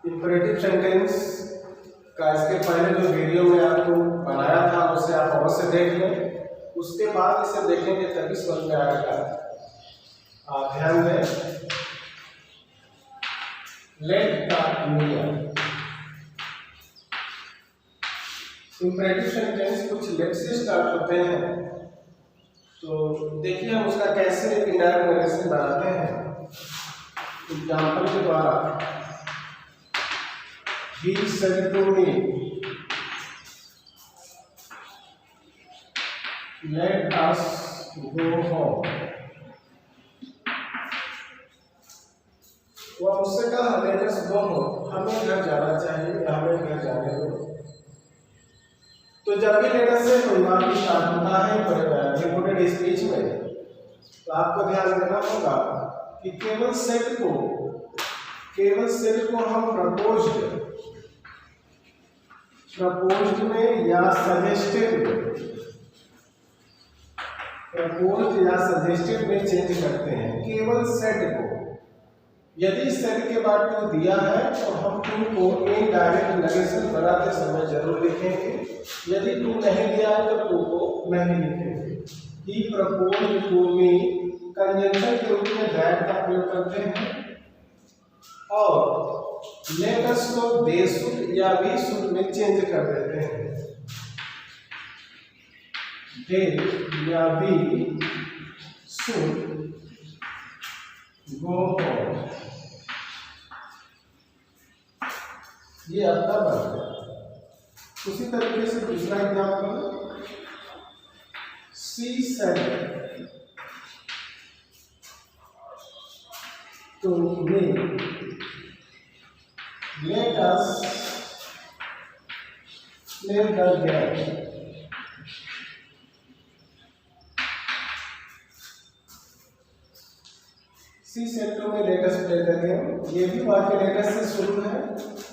Imperative sentence का इसके पहले जो वीडियो में आपको बनाया था उसे आप अवश्य देख लें, उसके बाद इसे देखेंगे तभी समझ में आएगा। आप ध्यान दें, लेट का नियम। इंपरेटिव सेंटेंस कुछ लेट से स्टार्ट होते हैं, तो देखिए हम उसका कैसे इनडायरेक्ट वे से बनाते हैं। एग्जाम्पल के द्वारा, he said to me, let us go home। वो मुझसे कहा let us go home, हमें घर जाना चाहिए, हमें घर जाने दो। तो जब भी let us से कोई बात स्टार्ट होता है रिपोर्टेड स्पीच में, तो आपको ध्यान देना होगा कि केवल सेट को हम प्रपोज्ड में या सजेस्टेड में चेंज करते हैं। केवल सेट को, यदि सेट के बाद टू दिया है तो हम टू को इनडायरेक्ट नेगेशन बनाते समय जरूर लिखेंगे, यदि टू नहीं दिया है तो टू को नहीं लिखेंगे। ही प्रपोज्ड टू मी कंजंक्शन के रूप में दैट का प्रयोग करते हैं, और लेट अस को दे शुड या वी शुड में चेंज कर देते हैं। दे या वी शुड गो होम, ये आपका बन गया। उसी तरीके से दूसरा example, she said to me, let us play the game। She said to me let us play the game, ये भी वाक्य लेट अस से शुरू है,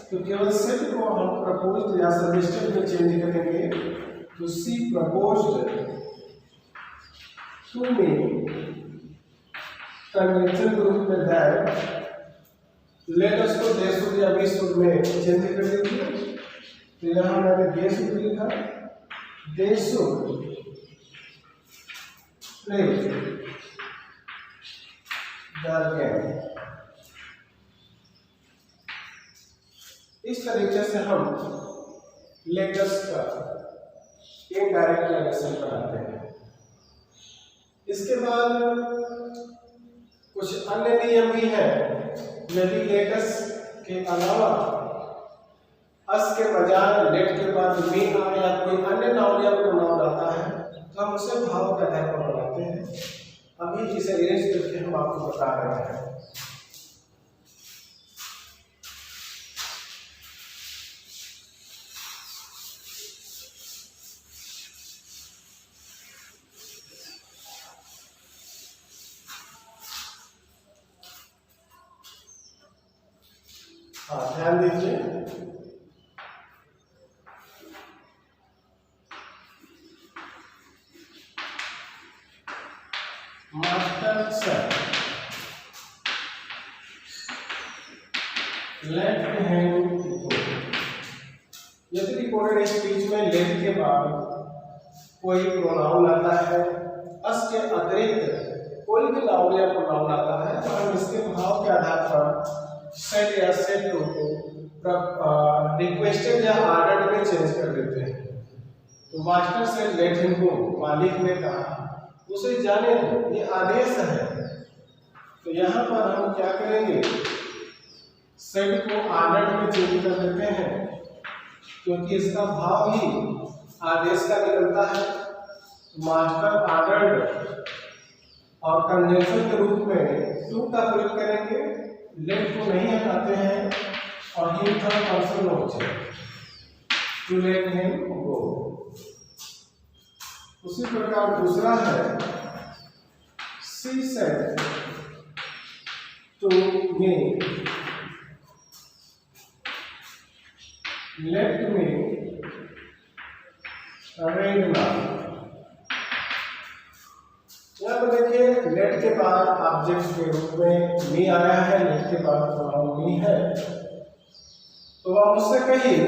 तो केवल सेट को हम प्रपोज्ड या सजेस्टेड में चेंज करेंगे। तो सी प्रपोज्ड टू मी कंजंक्शन के रूप में दैट, लेट अस को दे शुड या वी शुड में चेंज कर दीजिए। तो यहाँ मैंने दे शुड लिखा, they should play the game. इस तरीके से हम लेट अस का इनडायरेक्ट नेगेशन बनाते हैं। इसके बाद कुछ अन्य नियम भी हैं। यदि लेट अस के अलावा अस के बजाय लेट के बाद मी आए या कोई अन्य नाउन या प्रोनाउन आता है, तो हम उसे भाव के आधार पर बनाते हैं। अभी इसे अरेंज करके हम आपको बता रहे हैं। हाँ, ध्यान दीजिए, master sir let him go. यदि रिपोर्टेड स्पीच में लेट के बाद कोई प्रोनाउन आता है, अस के अतिरिक्त कोई भी नाउन या प्रोनाउन आता है, तो हम इसके भाव के आधार पर सेट या सेट टू को रिक्वेस्टेड या ऑर्डर्ड में चेंज कर देते हैं। तो मास्टर से लेट हिम गो, मालिक ने कहा उसे जाने दो, ये आदेश है। तो यहाँ पर हम क्या करेंगे, सेट को ऑर्डर्ड में चेंज कर देते हैं, क्योंकि इसका भाव ही आदेश का निकलता है। मास्टर ऑर्डर्ड, और कंजंक्शन के रूप में टू का प्रयोग करेंगे, लेट को नहीं हटाते हैं, और हिम थर्ड पर्सन होते हैं, टू लेट हिम गो। उसी प्रकार दूसरा है, she said to me let me read now। यहाँ पर देखिए, लेट के बाद ऑब्जेक्ट के रूप में मी आया है, लेट के बाद प्रोनाउन मी है। तो आप मुझसे कहिए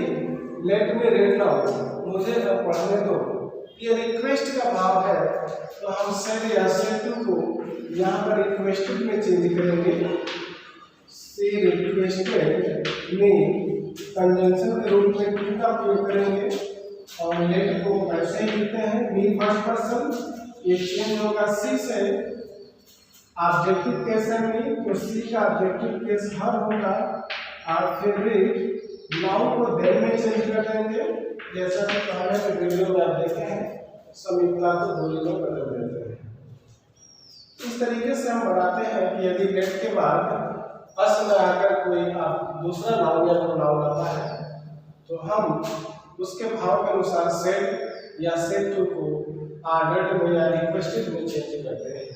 लेट मी रीड नाउ, मुझे अब पढ़ने दो। ये रिक्वेस्ट का भाव है, तो हम सेड या सेड टू को यहाँ पर रिक्वेस्टेड में चेंज करेंगे। सी रिक्वेस्टेड में कंजंक्शन के रूप में टू का प्रयोग करेंगे और लेट को ऐसे ही लिखते हैं मी फर्स्ट पर्सन। ये चेंज होगा सी से ऑब्जेक्टिव केस है मी, तो सी का ऑब्जेक्टिव केस हर होगा और फिर नाउ को देन में चेंज कर देंगे, जैसा कि पहले वीडियो में आप देखे हैं समीकरण को दूरी में बदल देते हैं। इस तरीके से हम बनाते हैं कि यदि लेट के बाद अस में आकर कोई आप दूसरा नाउन या प्रोनाउन आता है तो हम उसके भाव के अनुसार सेड या सेड टू को ऑर्डर्ड में या रिक्वेस्टेड में चेंज करते हैं।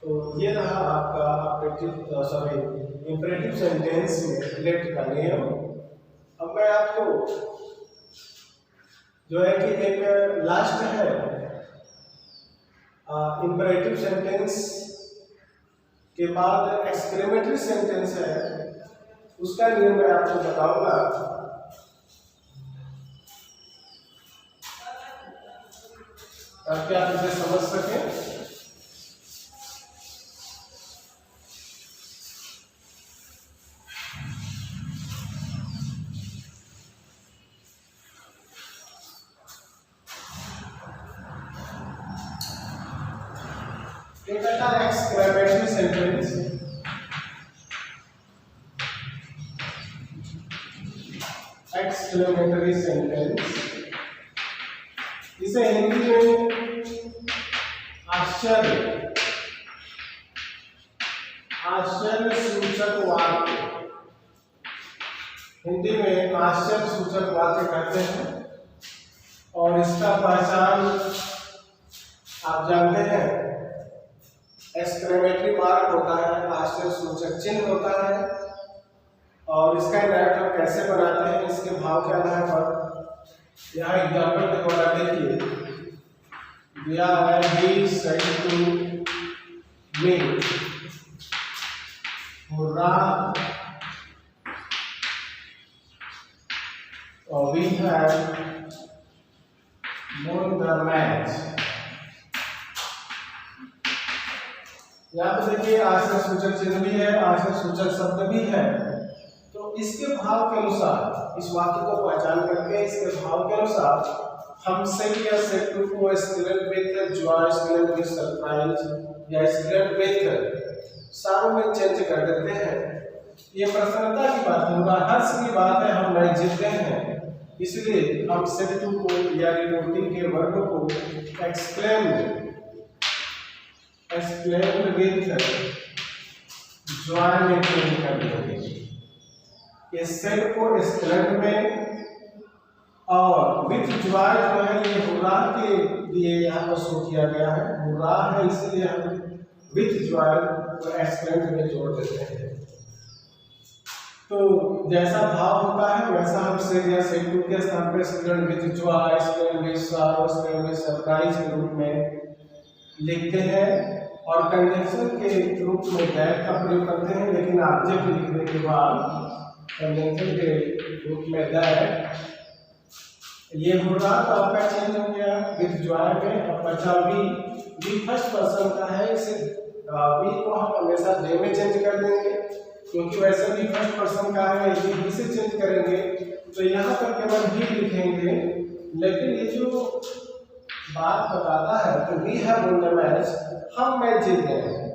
तो ये रहा आपका इंपरेटिव सेंटेंस में लेट का नियम। अब मैं आपको जो है कि एक लास्ट है इंपरेटिव सेंटेंस के बाद एक्सक्लेमेटरी सेंटेंस है, उसका नियम मैं आपको बताऊंगा ताकि आप इसे समझ सकें। एक्सक्लेमेटरी सेंटेंस एक्सक्लेमेटरी सेंटेंस इसे हिंदी में आश्चर्य सूचक वाक्य, हिंदी में आश्चर्य सूचक वाक्य कहते हैं। और इसका पहचान आप जानते हैं, एक्सक्लेमेटरी मार्क होता है, आश्चर्य सूचक चिन्ह होता है। और इसका डायरेक्ट कैसे बनाते हैं, इसके भाव के आधार पर यहाँ एग्जाम्पल के द्वारा देखिए दिया है he said to me hurrah और we have won the match. यहाँ पे देखिए आश्चर्य सूचक चिन्ह भी है, आश्चर्य सूचक शब्द भी है। तो इसके भाव के अनुसार इस वाक्य को पहचान करके इसके भाव के अनुसार हम सेड या सेड टू को exclaim with Joy, exclaim with surprise या एक्सक्लेम विद सारों में चेंज कर देते हैं। ये प्रसन्नता की बात है, हर्ष की बात है, हम मैच जीत गए हैं, इसलिए हम सेड टू को या रिपोर्टिंग के वर्ग को एक्सक्लेम्ड विद जॉय में चेंज कर देंगे। ये सेड को एक्सक्लेम्ड में और विथ जॉय जो है ये हुर्रा के लिए यहाँ पर शो किया गया है, हुर्रा है इसलिए हम विथ जॉय को एक्सक्लेम्ड में जोड़ देते हैं। तो जैसा भाव होता है वैसा हम सेड या सेड टू के स्थान पर exclaimed with Joy, exclaimed with sorrow, exclaimed with surprise के रूप में लिखते हैं। और कंजंक्शन के रूप में दैट का प्रयोग करते हैं, लेकिन ऑब्जेक्ट लिखने के बाद कंजंक्शन के रूप में दैट, ये हुर्रा तो आपका चेंज हो गया विथ जॉय में। अब बचा वी फर्स्ट पर्सन का है, इसे वी को हम हमेशा दे में चेंज कर देंगे क्योंकि वैसे भी फर्स्ट पर्सन का है, यदि वी से चेंज करेंगे तो यहाँ पर केवल ही लिखेंगे। लेकिन ये जो बात बताता है कि we have won the match, हम मैच जीत गए हैं,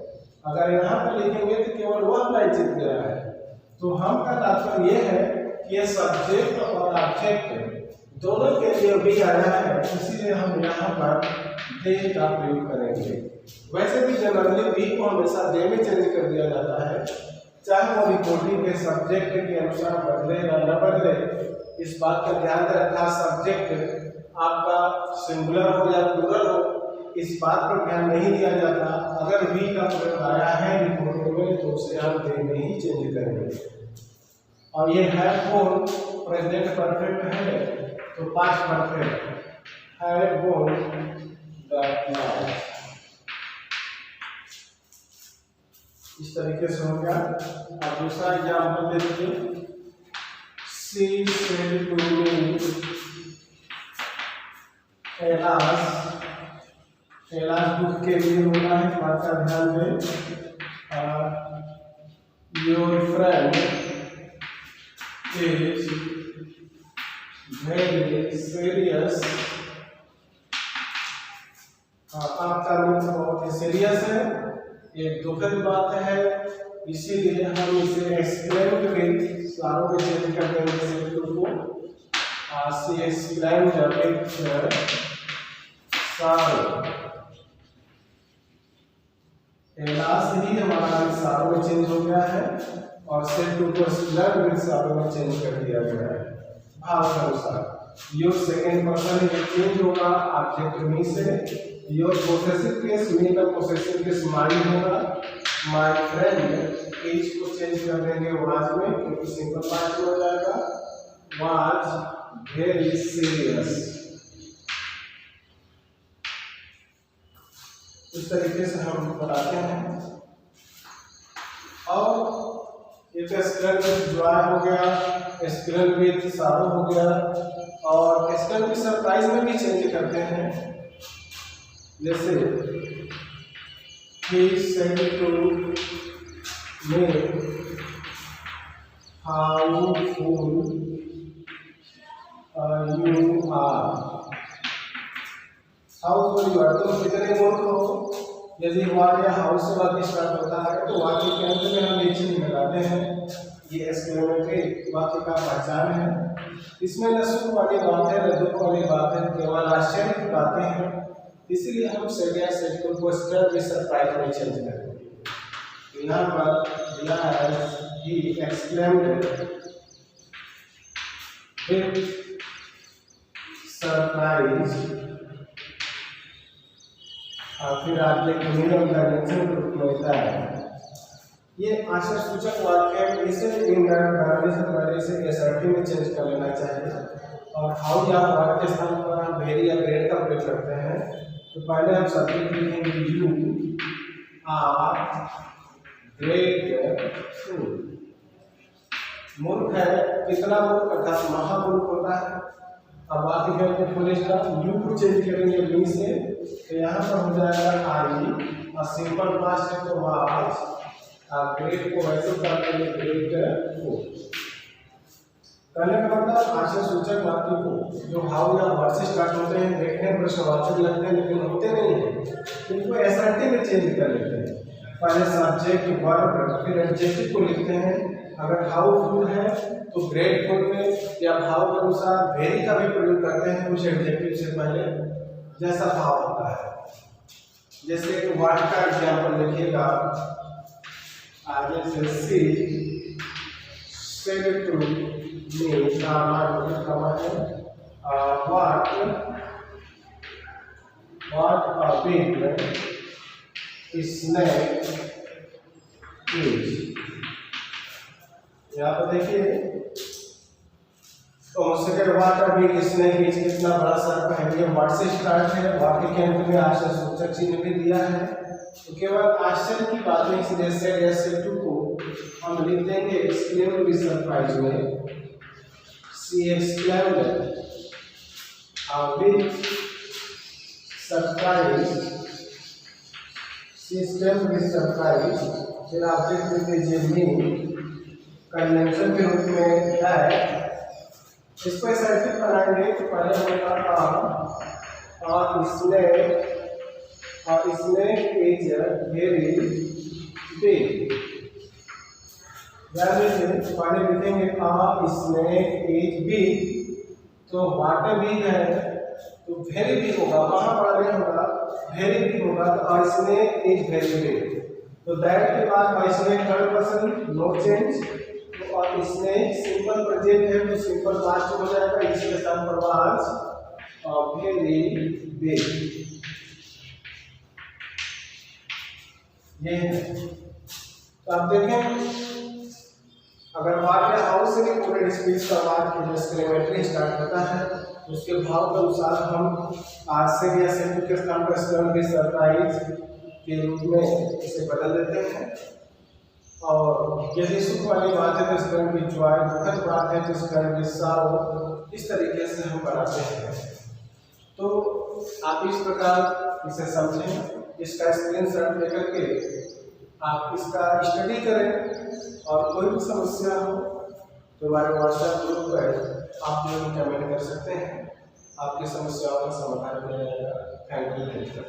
अगर यहाँ पर लिखेंगे तो केवल वह मैच जीत गया है। तो हम का तात्पर्य ये है कि ये सब्जेक्ट और ऑब्जेक्ट दोनों के लिए भी आया है, इसीलिए हम यहाँ पर दे का प्रयोग करेंगे। वैसे भी जनरली वी को हमेशा दे में चेंज कर दिया जाता है, चाहे वो रिपोर्टिंग के सब्जेक्ट के अनुसार बदले या न बदले। इस बात का ध्यान रखना, सब्जेक्ट आपका सिंगुलर हो या प्लूरल हो, इस बात पर ध्यान नहीं दिया जाता। अगर वी का प्रयोग आया है रिपोर्टिंग में तो उसे हम दे में ही चेंज करेंगे। और ये हैव वॉन प्रेजेंट परफेक्ट है, तो past perfect have won the match. इस तरीके से हो गया। अब दूसरा एग्जाम्पल दे दीजिए। She said to me Kailash book के लिए होना है, बात का ध्यान दें। Your friend is very serious, आपका मित्र बहुत ही सीरियस है, एक दुखद बात है, इसीलिए हम इसे एक्सप्लेन विद सारों में चेंज कर देंगे सिंपल को। सी एक्सप्लेन सारो, कैलाश ही हमारा सारों में चेंज हो गया है और सेट टू को एक्सप्लेन विद सारों में चेंज कर दिया गया है भाव के अनुसार। योर सेकेंड पर्सन चेंज होगा ऑब्जेक्ट मी से। योर पोसेसिव केस मी का पोसेसिव केस माई होगा। माय फ्रेंड एज को चेंज कर देंगे वाज में, क्योंकि सिंपल पास्ट हो जाएगा। Was very serious. इस तरीके से हम बताते हैं। और एक एक्सप्लेन विद जॉय हो गया, एक्सप्लेन विद सारो हो गया, और एक्सप्लेन विद सरप्राइज में भी चेंज करते हैं। जैसे he said to me how full you are, how full you are, तुम कितने मूर्ख हो। यदि वाक्य हाउ से वाक्य स्टार्ट होता है तो वाक्य के अंत में हम ये चीज लगाते हैं। ये एक्सक्लेमेटरी वाक्य का पहचान है। इसमें न सुख वाली बात है न दुख वाली बात है, केवल आश्चर्य की बातें हैं। इसीलिए हम सेडिया सेट को स्टर में सरप्राइज में चेंज करेंगे। यहाँ पर दिया है ही एक्सक्लेम्ड विद सरप्राइज, और फिर आपने मिनिमम डायमेंशन के रूप में होता है। ये आश्चर्य सूचक वाक्य इसे इनडायरेक्ट से एसर्टिव में चेंज कर लेना चाहिए। और हाउ या वाक्य स्थान पर हम वेरी या ग्रेट का प्रयोग करते हैं। तो पहले हम सब्जेक्ट लिखेंगे यू आर ग्रेटफुल। मूर्ख है, कितना मूर्ख अर्थात महामूर्ख होता है। अब बाकी करके फुल स्टॉप, यू को चेंज करेंगे मी से, तो यहाँ पर हो जाएगा आई, और सिंपल पास्ट है तो वाज, और ग्रेट को वैसे कर लेंगे ग्रेटफुल। करने का मतलब आश्चर्य सूचक वाक्य को जो हाउ या वर्ड से स्टार्ट होते हैं, देखने में प्रश्नवाचक लगते हैं लेकिन होते नहीं हैं, इनको एसर्टिव में चेंज कर लेते हैं। पहले सब्जेक्ट वर्ब फिर एडजेक्टिव को लिखते हैं। अगर हाउ फुल है तो ग्रेटफुल में या भाव के अनुसार वेरी का भी प्रयोग करते हैं कुछ एडजेक्टिव से पहले, जैसा भाव होता है। जैसे वर्ड का एग्जाम्पल लिखिएगा आगे से सी सेड टू मी, कामा है what a big snake is। यहाँ पर देखिए तो second what a big snake is, कितना बड़ा सर्प है। ये वर्ड से स्टार्ट है, वाक्य के अंत में आश्चर्य सूचक चिन्ह भी दिया है। तो केवल आश्चर्य की बातें इसलिए सेड या सेड टू को हम लिख देंगे एक्सक्लेम विद सरप्राइज में। She exclaimed with surprise, she exclaimed with surprise. फिर ऑब्जेक्ट लिख दीजिए मी, कन्वेंशन के रूप में क्या है, इसको सर्किट बनाएंगे तो पहले होगा काम, और इसमें इज वेरी बिग। पहले लिखेंगे स्नेक इज बिग, तो वाटर बिग है तो वेरी बिग होगा, वहां पढ़ने होगा वेरी बिग होगा, तो स्नेक इज वेरी बिग। तो दैट के बाद snake third person no change, और इसमें सिंपल प्रेजेंट है तो सिंपल पास्ट हो जाएगा, इसके साथ पर वाज और वेरी बिग। ये है। तो आप देखें अगर वाक्य हाउ से रिपोर्टेड स्पीच का वाक्य जो एक्सक्लेमेटरी स्टार्ट होता है उसके भाव के अनुसार हम आज से या सेंटेंस के स्थान पर सरप्राइज के रूप में इसे बदल देते हैं। और यदि सुख वाली बात है तो इस कर्ण की ज्वाय, दुखद बात है तो इस कर्ण की साव, इस तरीके से हम बनाते हैं। तो आप इस प्रकार इसे समझें, इसका स्क्रीनशॉट लेकर के आप इसका स्टडी करें और कोई भी समस्या हो तो हमारे व्हाट्सएप ग्रुप पर आप जो कमेंट कर सकते हैं, आपकी समस्याओं का समाधान किया जाएगा। Thank you.